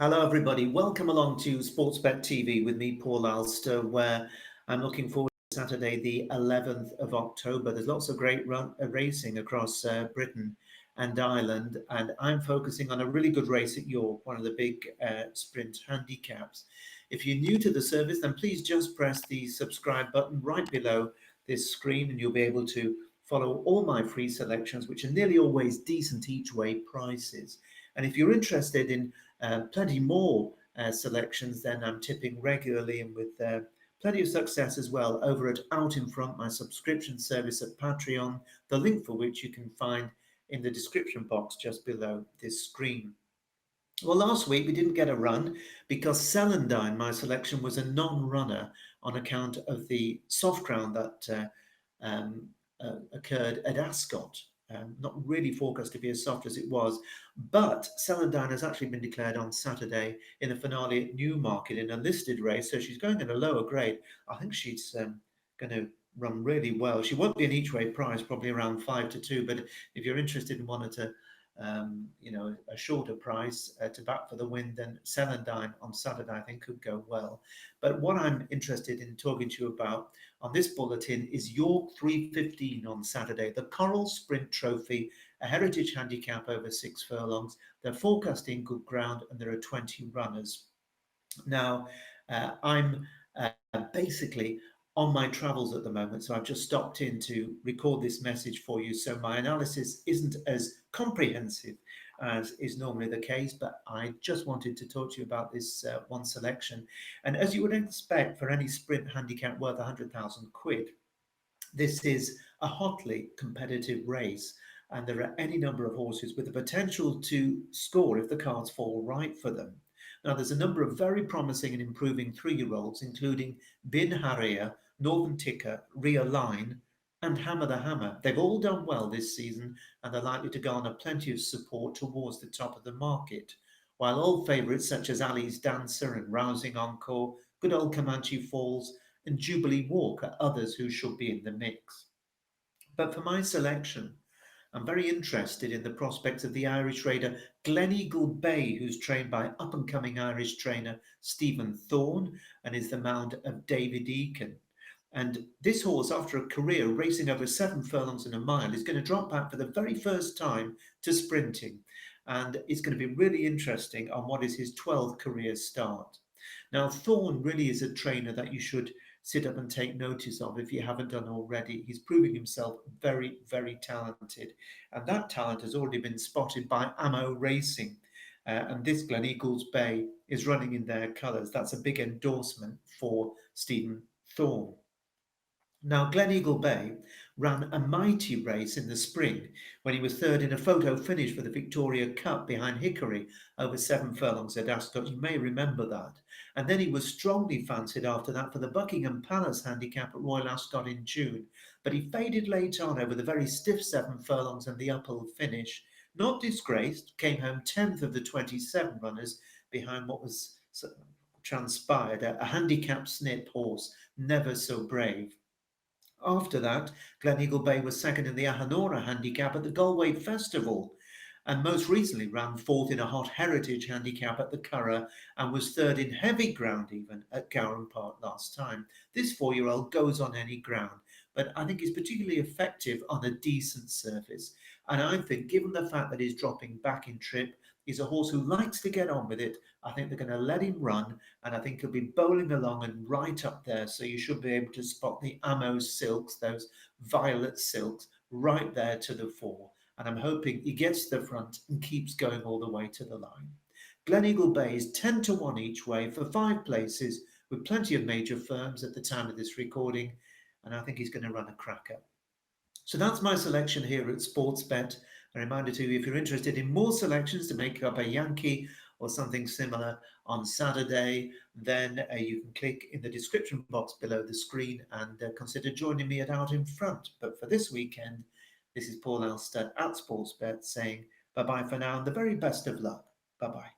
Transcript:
Hello, everybody. Welcome along to Sportsbet TV with me, Paul Alster, where I'm looking forward to Saturday, the 11th of October. There's lots of great racing across Britain and Ireland, and I'm focusing on a really good race at York, one of the big sprint handicaps. If you're new to the service, then please just press the subscribe button right below this screen, and you'll be able to follow all my free selections, which are nearly always decent each way prices. And if you're interested in plenty more selections than I'm tipping regularly and with plenty of success as well over at Out in Front, my subscription service at Patreon, the link for which you can find in the description box just below this screen. Well, last week we didn't get a run because Celandine, my selection, was a non-runner on account of the soft ground that occurred at Ascot. Not really forecast to be as soft as it was, but Celandine has actually been declared on Saturday in the finale at Newmarket in a listed race, so she's going at a lower grade. I think she's going to run really well. She won't be an each way prize, probably around 5-2, but if you're interested in one to a shorter price to back for the win, then Celandine on Saturday I think could go well. But what I'm interested in talking to you about on this bulletin is York 3:15 on Saturday, the Coral Sprint Trophy, a heritage handicap over 6 furlongs. They're forecasting good ground and there are 20 runners. Now, I'm basically on my travels at the moment, so I've just stopped in to record this message for you. So my analysis isn't as comprehensive as is normally the case, but I just wanted to talk to you about this one selection. And as you would expect for any sprint handicap worth 100,000 quid, this is a hotly competitive race, and there are any number of horses with the potential to score if the cards fall right for them. Now, there's a number of very promising and improving 3-year-olds, including Bin Haria, Northern Ticker, Ria Line, and Hammer the Hammer. They've all done well this season, and they're likely to garner plenty of support towards the top of the market. While old favourites such as Ali's Dancer and Rousing Encore, good old Comanche Falls, and Jubilee Walk are others who should be in the mix. But for my selection, I'm very interested in the prospects of the Irish raider Gleneagle Bay, who's trained by up-and-coming Irish trainer Stephen Thorne and is the mount of David Eakin. And this horse, after a career racing over 7 furlongs and a mile, is going to drop back for the very first time to sprinting. And it's going to be really interesting on what is his 12th career start. Now, Thorne really is a trainer that you should sit up and take notice of if you haven't done already. He's proving himself very, very talented. And that talent has already been spotted by Ammo Racing. And this Gleneagles Bay is running in their colours. That's a big endorsement for Stephen Thorne. Now, Gleneagle Bay ran a mighty race in the spring when he was third in a photo finish for the Victoria Cup behind Hickory over 7 furlongs at Ascot. You may remember that. And then he was strongly fancied after that for the Buckingham Palace handicap at Royal Ascot in June. But he faded late on over the very stiff 7 furlongs and the uphill finish. Not disgraced, came home 10th of the 27 runners behind what was transpired, a handicap snip horse, Never So Brave. After that, Gleneagle Bay was second in the Ahanora handicap at the Galway Festival, and most recently ran fourth in a hot heritage handicap at the Curragh and was third in heavy ground even at Agrapart last time. This 4-year-old goes on any ground, but I think he's particularly effective on a decent surface. And I think, given the fact that he's dropping back in trip, he's a horse who likes to get on with it. I think they're going to let him run, and I think he'll be bowling along and right up there. So you should be able to spot the Ammo silks, those violet silks, right there to the fore. And I'm hoping he gets to the front and keeps going all the way to the line. Gleneagle Bay is 10-1 each way for 5 places, with plenty of major firms at the time of this recording, and I think he's going to run a cracker. So that's my selection here at Sportsbet. A reminder to you, if you're interested in more selections to make up a Yankee or something similar on Saturday, then you can click in the description box below the screen and consider joining me at Out in Front. But for this weekend, this is Paul Alster at Sportsbet saying bye-bye for now and the very best of luck. Bye-bye.